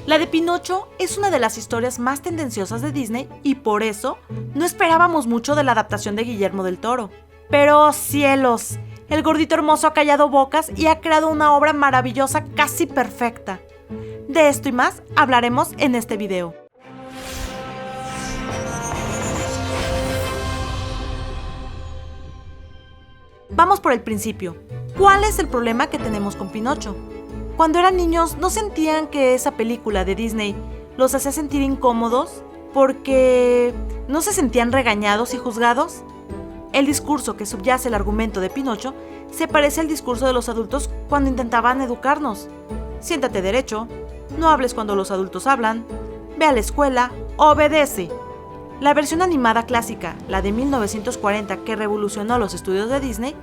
La de Pinocho es una de las historias más tendenciosas de Disney y por eso no esperábamos mucho de la adaptación de Guillermo del Toro. Pero cielos, el gordito hermoso ha callado bocas y ha creado una obra maravillosa casi perfecta. De esto y más hablaremos en este video. Vamos por el principio. ¿Cuál es el problema que tenemos con Pinocho? Cuando eran niños, ¿no sentían que esa película de Disney los hacía sentir incómodos? ¿Porque no se sentían regañados y juzgados? El discurso que subyace el argumento de Pinocho se parece al discurso de los adultos cuando intentaban educarnos. Siéntate derecho, no hables cuando los adultos hablan, ve a la escuela, obedece. La versión animada clásica, la de 1940 que revolucionó los estudios de Disney,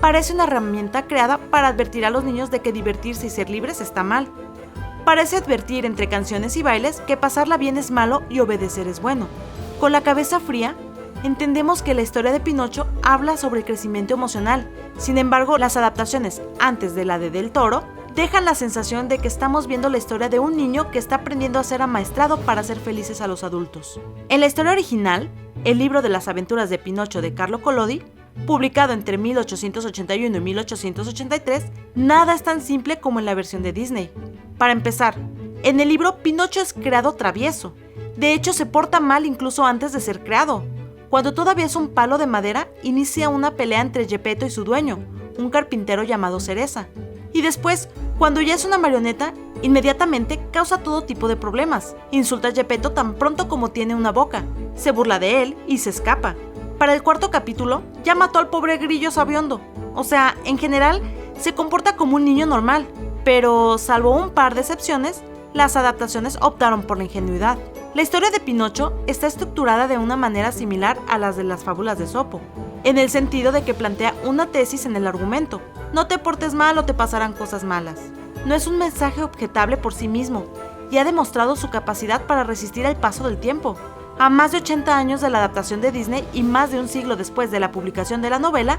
parece una herramienta creada para advertir a los niños de que divertirse y ser libres está mal. Parece advertir entre canciones y bailes que pasarla bien es malo y obedecer es bueno. Con la cabeza fría, entendemos que la historia de Pinocho habla sobre el crecimiento emocional. Sin embargo, las adaptaciones antes de la de Del Toro dejan la sensación de que estamos viendo la historia de un niño que está aprendiendo a ser amaestrado para hacer felices a los adultos. En la historia original, el libro de las aventuras de Pinocho de Carlo Collodi, publicado entre 1881 y 1883, nada es tan simple como en la versión de Disney. Para empezar, en el libro Pinocho es creado travieso. De hecho, se porta mal incluso antes de ser creado. Cuando todavía es un palo de madera, inicia una pelea entre Geppetto y su dueño, un carpintero llamado Cereza. Y después, cuando ya es una marioneta, inmediatamente causa todo tipo de problemas. Insulta a Geppetto tan pronto como tiene una boca, se burla de él y se escapa. Para el cuarto capítulo, ya mató al pobre grillo sabiondo. O sea, en general, se comporta como un niño normal. Pero, salvo un par de excepciones, las adaptaciones optaron por la ingenuidad. La historia de Pinocho está estructurada de una manera similar a las de las fábulas de Esopo, en el sentido de que plantea una tesis en el argumento. No te portes mal o te pasarán cosas malas. No es un mensaje objetable por sí mismo, y ha demostrado su capacidad para resistir el paso del tiempo. A más de 80 años de la adaptación de Disney y más de un siglo después de la publicación de la novela,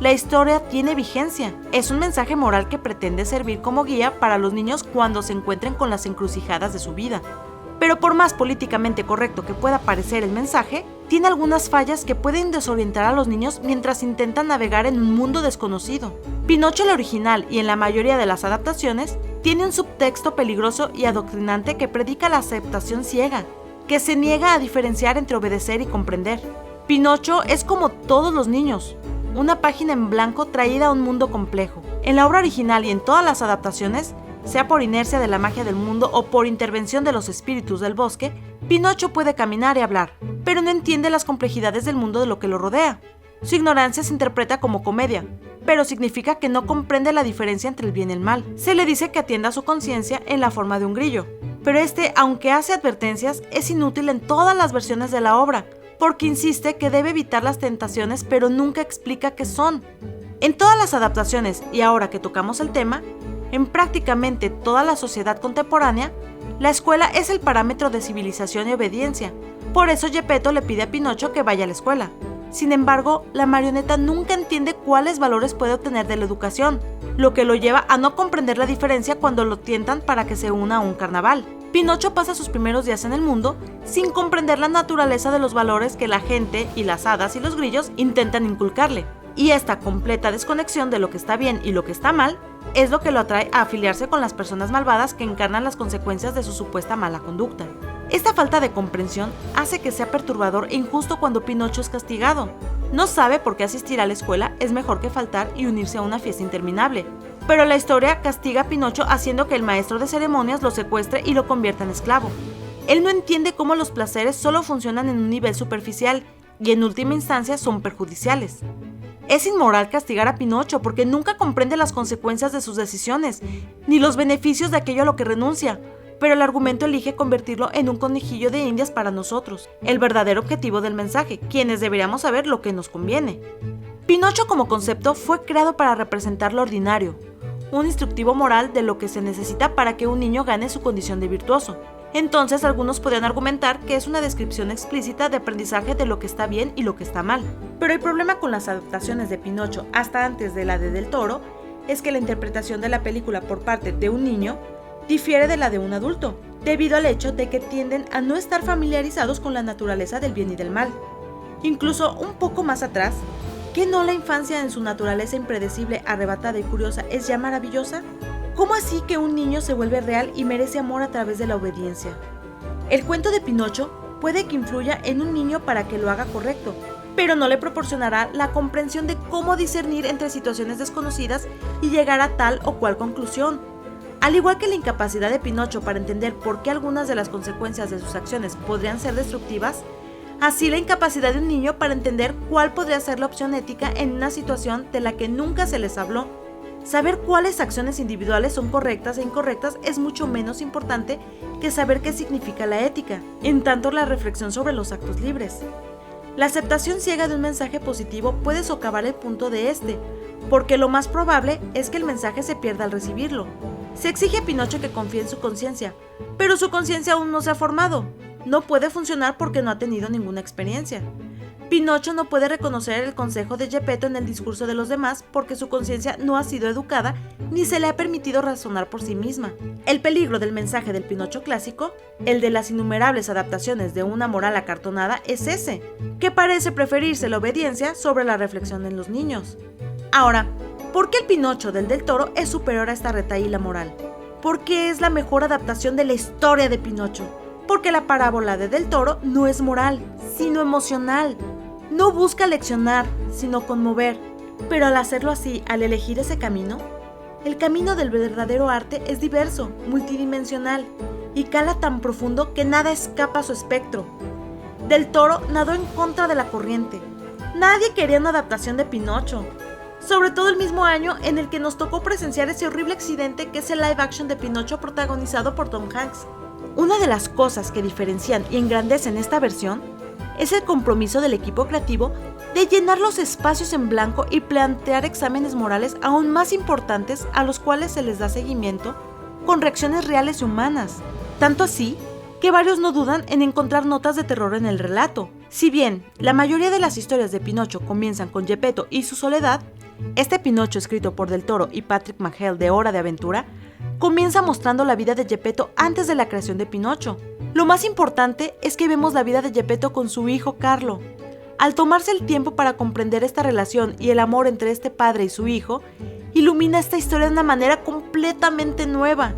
la historia tiene vigencia. Es un mensaje moral que pretende servir como guía para los niños cuando se encuentren con las encrucijadas de su vida. Pero por más políticamente correcto que pueda parecer el mensaje, tiene algunas fallas que pueden desorientar a los niños mientras intentan navegar en un mundo desconocido. Pinocho, el original y en la mayoría de las adaptaciones, tiene un subtexto peligroso y adoctrinante que predica la aceptación ciega, que se niega a diferenciar entre obedecer y comprender. Pinocho es como todos los niños, una página en blanco traída a un mundo complejo. En la obra original y en todas las adaptaciones, sea por inercia de la magia del mundo o por intervención de los espíritus del bosque, Pinocho puede caminar y hablar, pero no entiende las complejidades del mundo de lo que lo rodea. Su ignorancia se interpreta como comedia, pero significa que no comprende la diferencia entre el bien y el mal. Se le dice que atienda a su conciencia en la forma de un grillo, pero aunque hace advertencias, es inútil en todas las versiones de la obra, porque insiste que debe evitar las tentaciones, pero nunca explica qué son. En todas las adaptaciones, y ahora que tocamos el tema, en prácticamente toda la sociedad contemporánea, la escuela es el parámetro de civilización y obediencia. Por eso Geppetto le pide a Pinocho que vaya a la escuela. Sin embargo, la marioneta nunca entiende cuáles valores puede obtener de la educación, lo que lo lleva a no comprender la diferencia cuando lo tientan para que se una a un carnaval. Pinocho pasa sus primeros días en el mundo sin comprender la naturaleza de los valores que la gente y las hadas y los grillos intentan inculcarle. Y esta completa desconexión de lo que está bien y lo que está mal es lo que lo atrae a afiliarse con las personas malvadas que encarnan las consecuencias de su supuesta mala conducta. Esta falta de comprensión hace que sea perturbador e injusto cuando Pinocho es castigado. No sabe por qué asistir a la escuela es mejor que faltar y unirse a una fiesta interminable. Pero la historia castiga a Pinocho haciendo que el maestro de ceremonias lo secuestre y lo convierta en esclavo. Él no entiende cómo los placeres solo funcionan en un nivel superficial y en última instancia son perjudiciales. Es inmoral castigar a Pinocho porque nunca comprende las consecuencias de sus decisiones, ni los beneficios de aquello a lo que renuncia, pero el argumento elige convertirlo en un conejillo de indias para nosotros, el verdadero objetivo del mensaje, quienes deberíamos saber lo que nos conviene. Pinocho como concepto fue creado para representar lo ordinario, un instructivo moral de lo que se necesita para que un niño gane su condición de virtuoso. Entonces algunos podrían argumentar que es una descripción explícita de aprendizaje de lo que está bien y lo que está mal. Pero el problema con las adaptaciones de Pinocho hasta antes de la de Del Toro es que la interpretación de la película por parte de un niño difiere de la de un adulto. debido al hecho de que tienden a no estar familiarizados con la naturaleza del bien y del mal. Incluso un poco más atrás, ¿qué no la infancia en su naturaleza impredecible, arrebatada y curiosa es ya maravillosa? ¿Cómo así que un niño se vuelve real y merece amor a través de la obediencia? El cuento de Pinocho puede que influya en un niño para que lo haga correcto, pero no le proporcionará la comprensión de cómo discernir entre situaciones desconocidas y llegar a tal o cual conclusión. Al igual que la incapacidad de Pinocho para entender por qué algunas de las consecuencias de sus acciones podrían ser destructivas, así la incapacidad de un niño para entender cuál podría ser la opción ética en una situación de la que nunca se les habló. Saber cuáles acciones individuales son correctas e incorrectas es mucho menos importante que saber qué significa la ética, en tanto la reflexión sobre los actos libres. La aceptación ciega de un mensaje positivo puede socavar el punto de este, porque lo más probable es que el mensaje se pierda al recibirlo. Se exige a Pinocho que confíe en su conciencia, pero su conciencia aún no se ha formado. No puede funcionar porque no ha tenido ninguna experiencia. Pinocho no puede reconocer el consejo de Geppetto en el discurso de los demás porque su conciencia no ha sido educada ni se le ha permitido razonar por sí misma. El peligro del mensaje del Pinocho clásico, el de las innumerables adaptaciones de una moral acartonada, es ese, que parece preferirse la obediencia sobre la reflexión en los niños. Ahora, ¿por qué el Pinocho del Toro es superior a esta retahíla moral? ¿Por qué es la mejor adaptación de la historia de Pinocho? Porque la parábola de Del Toro no es moral, sino emocional. No busca leccionar, sino conmover. Pero al hacerlo así, al elegir ese camino, el camino del verdadero arte es diverso, multidimensional, y cala tan profundo que nada escapa a su espectro. Del Toro nadó en contra de la corriente. Nadie quería una adaptación de Pinocho. Sobre todo el mismo año en el que nos tocó presenciar ese horrible accidente que es el live action de Pinocho protagonizado por Tom Hanks. Una de las cosas que diferencian y engrandecen esta versión es el compromiso del equipo creativo de llenar los espacios en blanco y plantear exámenes morales aún más importantes a los cuales se les da seguimiento con reacciones reales y humanas. Tanto así que varios no dudan en encontrar notas de terror en el relato. Si bien la mayoría de las historias de Pinocho comienzan con Geppetto y su soledad, este Pinocho escrito por Del Toro y Patrick McHale de Hora de Aventura comienza mostrando la vida de Geppetto antes de la creación de Pinocho. Lo más importante es que vemos la vida de Geppetto con su hijo Carlo. Al tomarse el tiempo para comprender esta relación y el amor entre este padre y su hijo, ilumina esta historia de una manera completamente nueva.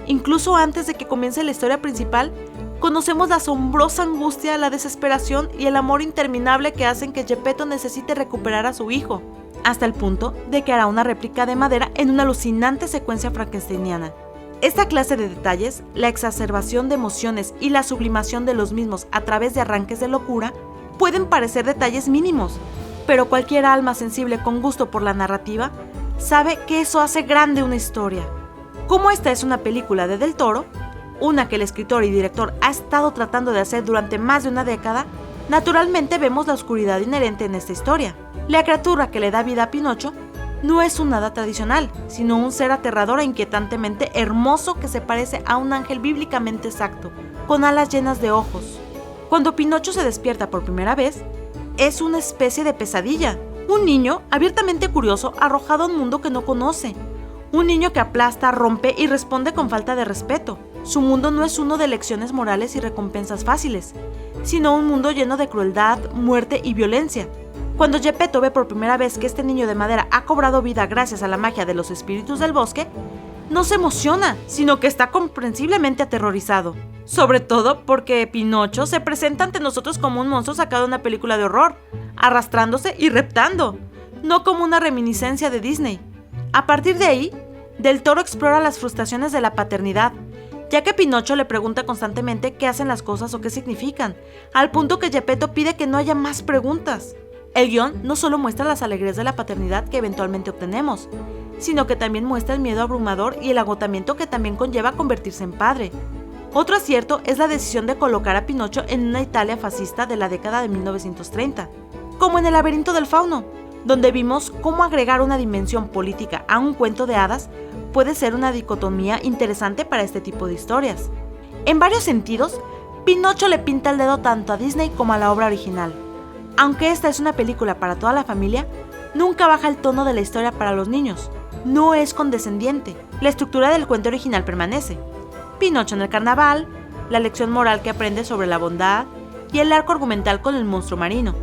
Incluso antes de que comience la historia principal, conocemos la asombrosa angustia, la desesperación y el amor interminable que hacen que Geppetto necesite recuperar a su hijo, hasta el punto de que hará una réplica de madera en una alucinante secuencia frankensteiniana. Esta clase de detalles, la exacerbación de emociones y la sublimación de los mismos a través de arranques de locura, pueden parecer detalles mínimos, pero cualquier alma sensible con gusto por la narrativa sabe que eso hace grande una historia. Como esta es una película de Del Toro, una que el escritor y director ha estado tratando de hacer durante más de una década, naturalmente vemos la oscuridad inherente en esta historia. La criatura que le da vida a Pinocho no es un hada tradicional, sino un ser aterrador e inquietantemente hermoso que se parece a un ángel bíblicamente exacto, con alas llenas de ojos. Cuando Pinocho se despierta por primera vez, es una especie de pesadilla. Un niño abiertamente curioso arrojado a un mundo que no conoce. Un niño que aplasta, rompe y responde con falta de respeto. Su mundo no es uno de lecciones morales y recompensas fáciles, sino un mundo lleno de crueldad, muerte y violencia. Cuando Geppetto ve por primera vez que este niño de madera ha cobrado vida gracias a la magia de los espíritus del bosque, no se emociona, sino que está comprensiblemente aterrorizado. Sobre todo porque Pinocho se presenta ante nosotros como un monstruo sacado de una película de horror, arrastrándose y reptando, no como una reminiscencia de Disney. A partir de ahí, Del Toro explora las frustraciones de la paternidad, ya que Pinocho le pregunta constantemente qué hacen las cosas o qué significan, al punto que Geppetto pide que no haya más preguntas. El guión no solo muestra las alegrías de la paternidad que eventualmente obtenemos, sino que también muestra el miedo abrumador y el agotamiento que también conlleva convertirse en padre. Otro acierto es la decisión de colocar a Pinocho en una Italia fascista de la década de 1930, como en El laberinto del fauno, donde vimos cómo agregar una dimensión política a un cuento de hadas puede ser una dicotomía interesante para este tipo de historias. En varios sentidos, Pinocho le pinta el dedo tanto a Disney como a la obra original. Aunque esta es una película para toda la familia, nunca baja el tono de la historia para los niños. No es condescendiente. La estructura del cuento original permanece. Pinocho en el carnaval, la lección moral que aprende sobre la bondad y el arco argumental con el monstruo marino.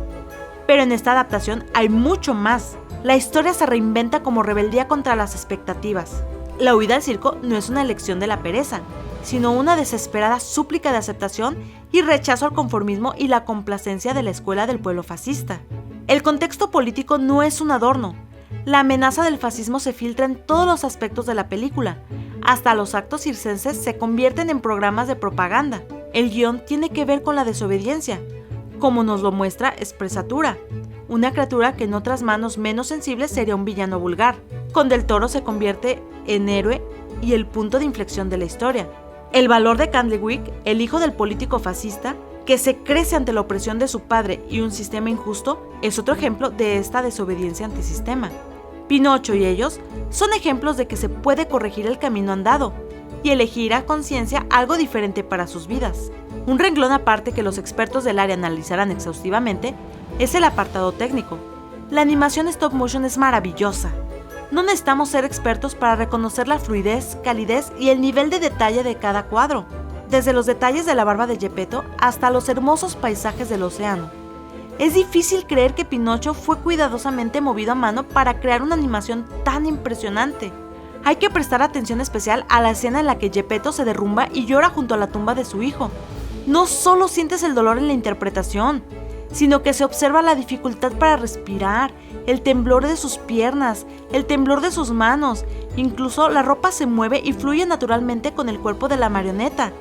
Pero en esta adaptación hay mucho más. La historia se reinventa como rebeldía contra las expectativas. La huida al circo no es una elección de la pereza, sino una desesperada súplica de aceptación y rechazo al conformismo y la complacencia de la escuela del pueblo fascista. El contexto político no es un adorno. La amenaza del fascismo se filtra en todos los aspectos de la película. Hasta los actos circenses se convierten en programas de propaganda. El guión tiene que ver con la desobediencia, como nos lo muestra Espresatura, una criatura que en otras manos menos sensibles sería un villano vulgar. Con Del Toro se convierte en héroe y el punto de inflexión de la historia. El valor de Candlewick, el hijo del político fascista, que se crece ante la opresión de su padre y un sistema injusto, es otro ejemplo de esta desobediencia antisistema. Pinocho y ellos son ejemplos de que se puede corregir el camino andado y elegir a conciencia algo diferente para sus vidas. Un renglón aparte que los expertos del área analizarán exhaustivamente es el apartado técnico. La animación stop motion es maravillosa. No necesitamos ser expertos para reconocer la fluidez, calidez y el nivel de detalle de cada cuadro, desde los detalles de la barba de Geppetto hasta los hermosos paisajes del océano. Es difícil creer que Pinocho fue cuidadosamente movido a mano para crear una animación tan impresionante. Hay que prestar atención especial a la escena en la que Geppetto se derrumba y llora junto a la tumba de su hijo. No solo sientes el dolor en la interpretación, sino que se observa la dificultad para respirar, el temblor de sus piernas, el temblor de sus manos, incluso la ropa se mueve y fluye naturalmente con el cuerpo de la marioneta,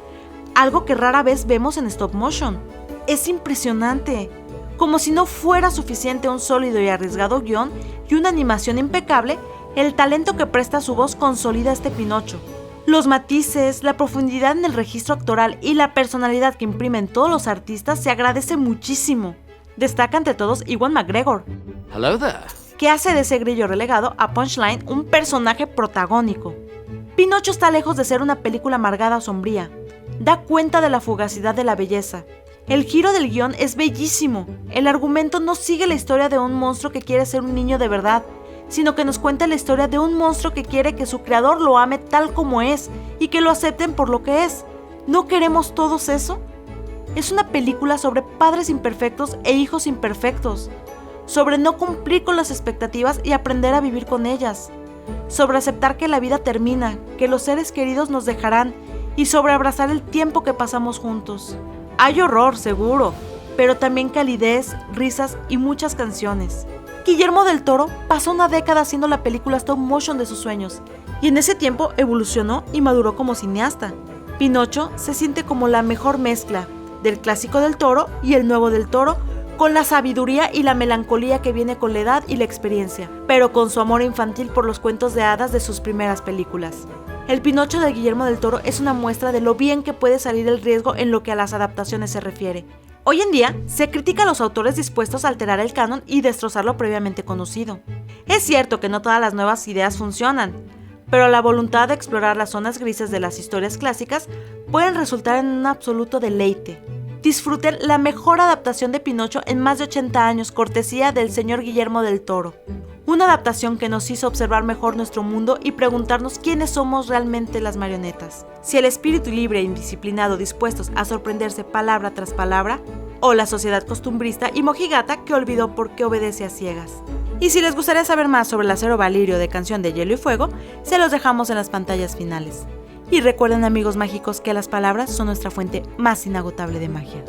algo que rara vez vemos en stop motion. Es impresionante. Como si no fuera suficiente un sólido y arriesgado guión y una animación impecable, el talento que presta su voz consolida a este Pinocho. Los matices, la profundidad en el registro actoral y la personalidad que imprimen todos los artistas se agradece muchísimo. Destaca entre todos Ewan McGregor, Hello there. que hace de ese grillo relegado a Punchline un personaje protagónico. Pinocho está lejos de ser una película amargada o sombría. Da cuenta de la fugacidad de la belleza. El giro del guión es bellísimo. El argumento no sigue la historia de un monstruo que quiere ser un niño de verdad, sino que nos cuenta la historia de un monstruo que quiere que su creador lo ame tal como es y que lo acepten por lo que es. ¿No queremos todos eso? Es una película sobre padres imperfectos e hijos imperfectos, sobre no cumplir con las expectativas y aprender a vivir con ellas, sobre aceptar que la vida termina, que los seres queridos nos dejarán y sobre abrazar el tiempo que pasamos juntos. Hay horror, seguro, pero también calidez, risas y muchas canciones. Guillermo del Toro pasó una década haciendo la película stop motion de sus sueños, y en ese tiempo evolucionó y maduró como cineasta. Pinocho se siente como la mejor mezcla del clásico del Toro y el nuevo del Toro, con la sabiduría y la melancolía que viene con la edad y la experiencia, pero con su amor infantil por los cuentos de hadas de sus primeras películas. El Pinocho de Guillermo del Toro es una muestra de lo bien que puede salir el riesgo en lo que a las adaptaciones se refiere. Hoy en día, se critica a los autores dispuestos a alterar el canon y destrozar lo previamente conocido. Es cierto que no todas las nuevas ideas funcionan, pero la voluntad de explorar las zonas grises de las historias clásicas pueden resultar en un absoluto deleite. Disfruten la mejor adaptación de Pinocho en más de 80 años, cortesía del señor Guillermo del Toro. Una adaptación que nos hizo observar mejor nuestro mundo y preguntarnos quiénes somos realmente las marionetas. Si el espíritu libre e indisciplinado dispuestos a sorprenderse palabra tras palabra, o la sociedad costumbrista y mojigata que olvidó por qué obedece a ciegas. Y si les gustaría saber más sobre el acero valirio de Canción de Hielo y Fuego, se los dejamos en las pantallas finales. Y recuerden, amigos mágicos, que las palabras son nuestra fuente más inagotable de magia.